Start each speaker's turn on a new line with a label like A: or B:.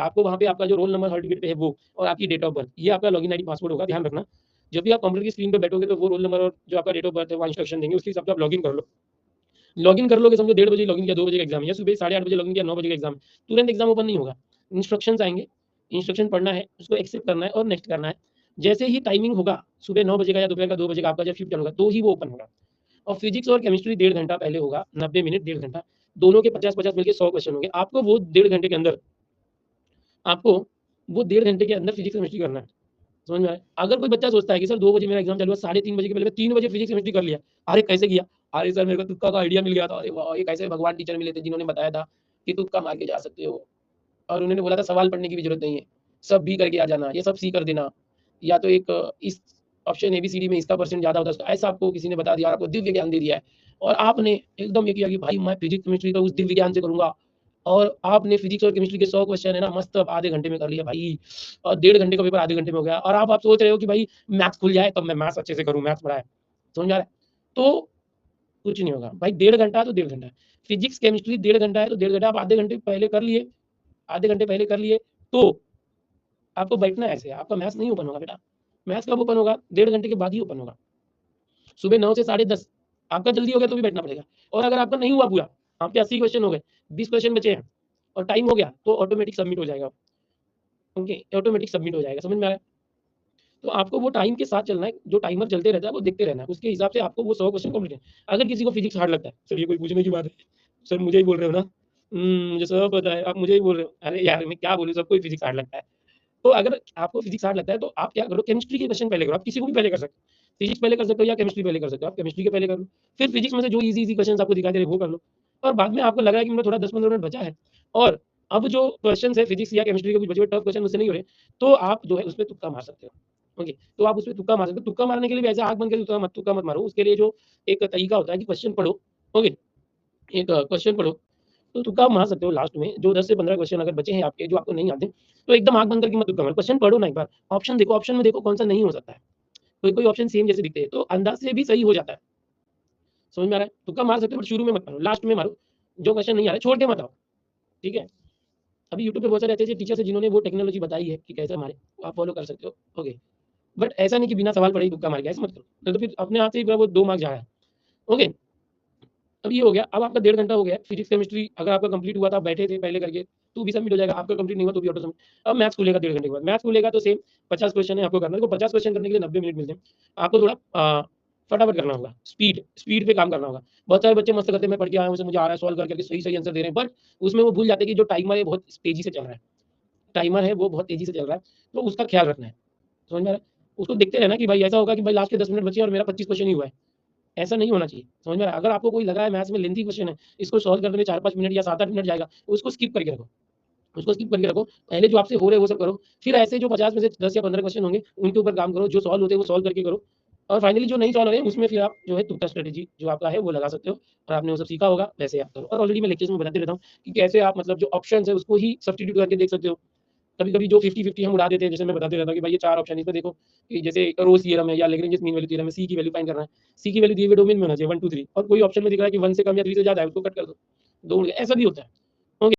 A: आपको वहाँ पे आपका जो रोल नंबर हॉल टिकट पे है वो और आपकी डेट ऑफ बर्थ, ये आपका लॉगिन आईडी पासवर्ड होगा, ध्यान रखना। जब भी आप कंप्यूटर की स्क्रीन पे बैठोगे तो वो रोल नंबर और जो आपका डेट ऑफ बर्थ है, वो इंस्ट्रक्शन देंगे, उसके हिसाब से आप लॉगिन कर लो। लॉगिन कर लोगे, समझो 1:30 बजे लॉगिन किया, 2 बजे का एग्जाम है, या सुबह 8:30 बजे लॉगिन किया, 9 बजे का एग्जाम है, तुरंत एग्जाम ओपन नहीं होगा। इंस्ट्रक्शंस आएंगे, इंस्ट्रक्शन पढ़ना है, उसको एक्सेप्ट करना है और नेक्स्ट करना है। जैसे ही टाइमिंग होगा सुबह 9 बजे का या दोपहर का 2 बजे का आपका जब शिफ्ट होगा, तो ही वो ओपन होगा। और फिजिक्स और केमिस्ट्री 1.5 घंटा पहले होगा, 90 मिनट 1.5 घंटा, दोनों के 50-50 मिलके 100 क्वेश्चन होंगे। आपको वो 1.5 घंटे के अंदर, आपको वो 1.5 घंटे के अंदर फिजिक्स केमिस्ट्री करना है। समझ में आया? अगर कोई बच्चा सोचता है कि सर 2 बजे मेरा एग्जाम चालू है, 3:30 बजे के पहले मैं 3 बजे फिजिक्स केमिस्ट्री कर लिया। अरे कैसे किया? अरे सर मेरे को तुक्का का आइडिया मिल गया था। अरे वाह! ये कैसे भगवान टीचर मिले थे जिन्होंने बताया था कि तुक्का मार के जा सकते हो। और उन्होंने बोला था सवाल पढ़ने की भी जरूरत नहीं है, सब भी करके आ जाना, ये सब सी कर देना, या तो एक इस ऑप्शन एबीसीडी में इसका परसेंट ज्यादा होता है, ऐसा आपको किसी ने बता दिया, आपको दिव्य ज्ञान दे दिया है और आपने एकदम ये किया कि भाई मैं फिजिक्स केमिस्ट्री का उस दिव्य ज्ञान से करूंगा। और आपने फिजिक्स और केमिस्ट्री के 100 क्वेश्चन है ना मस्त अब आधे घंटे में कर लिया भाई, और 1.5 घंटे का पेपर आधे घंटे में हो गया। और आप सोच रहे हो कि भाई मैथ्स खुल जाए तब मैं मैथ्स अच्छे से करूं, मैथ्स पढ़ा है, समझ में आ रहा है? तो कुछ नहीं होगा भाई, 1.5 घंटा तो 1.5 घंटा है। फिजिक्स केमिस्ट्री 1.5 घंटा है तो 1.5 घंटा, आप आधे घंटे पहले कर लिए, आधे घंटे पहले कर लिए, तो आपको बैठना है ऐसे, आपका मैथ्स नहीं ओपन होगा बेटा। मैथ्स कब ओपन होगा? 1.5 घंटे के बाद ही ओपन होगा। सुबह 9 से 10:30 आपका जल्दी हो गया तो भी बैठना पड़ेगा। और अगर आपका नहीं हुआ पूरा, आपके 80 क्वेश्चन हो गए, 20 क्वेश्चन बचे हैं और टाइम हो गया, तो ऑटोमेटिक सबमिट हो जाएगा। ओके, ऑटोमेटिक सबमिट हो जाएगा, समझ में आ रहा है? तो आपको वो टाइम के साथ चलना है, जो टाइमर चलते रहता है वो देखते रहना है, उसके हिसाब से आपको वो 100 क्वेश्चन कंप्लीट है। अगर किसी को फिजिक्स हार्ड लगता है, सर ये कोई पूछने की बात है, सर मुझे ही बोल रहे हो ना, मुझे सब पता है, आप मुझे ही बोल रहे हो, अरे यार मैं क्या बोलूँ, सबको फिजिक्स हार्ड लगता है। तो अगर आपको फिजिक्स हार्ड लगता है तो आप क्या करो, केमिस्ट्री के क्वेश्चन पहले करो, आप किसी को भी पहले कर सकते हो, फिजिक्स पहले कर सकते हो या केमिस्ट्री पहले कर सकते हो, आप केमिस्ट्री के पहले कर लो, फिर फिजिक्स में से जो इजी इजी क्वेश्चन आपको दिखाई दे रहे हैं वो कर लो, और बाद में आपको लग रहा है कि मेरा थोड़ा 10-15 मिनट बचा है और अब जो क्वेश्चन है फिजिक्स या केमिस्ट्री के कुछ बचे हुए टफ क्वेश्चन मुझसे नहीं हो रहे, तो आप जो है उस पर तुक्का मार सकते हो। ओके, तो आप उस पर तुक्का मार सकते हो। तुक्का मारने के लिए भी ऐसे आंख बंद करके तुक्का मत मारो, उसके लिए जो एक तरीका होता है कि क्वेश्चन पढ़ो। ओके, एक क्वेश्चन पढ़ो, तो तुक्का आप मार सकते हो लास्ट में, जो 10 से 15 क्वेश्चन अगर बचे हैं आपके जो आपको नहीं आते, तो एकदम आंख बंद करके मत तुक्का मारो, क्वेश्चन पढ़ो ना एक बार, ऑप्शन देखो, ऑप्शन में देखो कौन सा नहीं हो सकता है, कोई कोई ऑप्शन सेम जैसे दिखते हैं, तो अंदाज से भी सही हो जाता है। समझ में आ रहा है? तुक्का मार सकते हो बट शुरू में मत मारो, लास्ट में मारो, जो क्वेश्चन नहीं आ रहा छोड़ के मत आओ। ठीक है? अभी यूट्यूब पे बहुत सारे ऐसे टीचर्स हैं जिन्होंने वो टेक्नोलॉजी बताई है कि कैसे हमारे, आप फॉलो कर सकते हो। ओके, बट ऐसा नहीं कि बिना सवाल पढ़े ही तुक्का मार के, ऐसा मत करो, नहीं तो फिर अपने हाथ से ही वो 2 मार्क्स जाएगा। ओके, अब ये हो गया, अब आपका 1.5 घंटा हो गया, फिजिक्स केमिस्ट्री अगर आपका कंप्लीट हुआ था, आप बैठे थे पहले करके, तो भी सबमिट हो जाएगा, आपका कंप्लीट नहीं हुआ तो भी ऑटो सबमिट। अब मैथ्स खुलेगा 1.5 घंटे के बाद, मैथ्स खुलेगा तो सेम 50 क्वेश्चन है आपको करना है, देखो 50 क्वेश्चन करने के लिए 90 मिनट मिलते हैं, आपको थोड़ा फटाफट करना होगा, स्पीड स्पीड पे काम करना होगा। बहुत सारे बच्चे मस्त करते हैं, मैं पढ़ के आया हूँ, मुझे आ रहा है, सॉल्व करके सही सही आंसर दे रहे हैं, बट उसमें वो भूल जाते हैं कि जो टाइमर है बहुत तेजी से चल रहा है, टाइमर है वो बहुत तेजी से चल रहा है, तो उसका ख्याल रखना है। समझ में आ रहा है? उसको देखते रहना कि भाई ऐसा होगा कि भाई लास्ट के 10 मिनट बचे और मेरा 25 क्वेश्चन ही हुआ है, ऐसा नहीं होना चाहिए। समझ में आ रहा है? अगर आपको कोई लगा है मैथ्स में लेंथी क्वेश्चन है, इसको सॉल्व करने में 4-5 मिनट या 7-8 मिनट जाएगा, उसको स्किप करके रखो, उसको स्किप करके रखो। पहले जो आपसे हो रहे हैं वो सब करो, फिर ऐसे जो 50 में से 10 या 15 क्वेश्चन होंगे उनके ऊपर काम करो, जो सॉल्व होते हैं वो सॉल्व करके करो, और फाइनली जो नहीं सॉल्व हो रहे हैं उसमें फिर आप जो है तुक्का स्ट्रेटेजी जो आपका है वो लगा सकते हो, और आपने वो सब सीखा होगा वैसे आप करो। और ऑलरेडी मैं लेक्चर्स में बताते रहता हूँ कि कैसे आप मतलब जो ऑप्शंस है उसको ही सब्स्टिट्यूट करके देख सकते हो। कभी-कभी जो 50-50 हम उड़ा देते हैं, जैसे मैं बताते रहता हूँ कि भाई ये 4 ऑप्शन है, इसमें देखो कि जैसे रोल्स थ्योरम है या लैग्रेंज मीन वैल्यू थ्योरम है, सी की वैल्यू फाइंड करना है, सी की वैल्यू दिए हुए डोमेन में होना चाहिए 1 2 3, और कोई ऑप्शन में दिख रहा है कि 1 से कम या 3 से ज्यादा है, उसको कट कर दो, ऐसा भी होता है।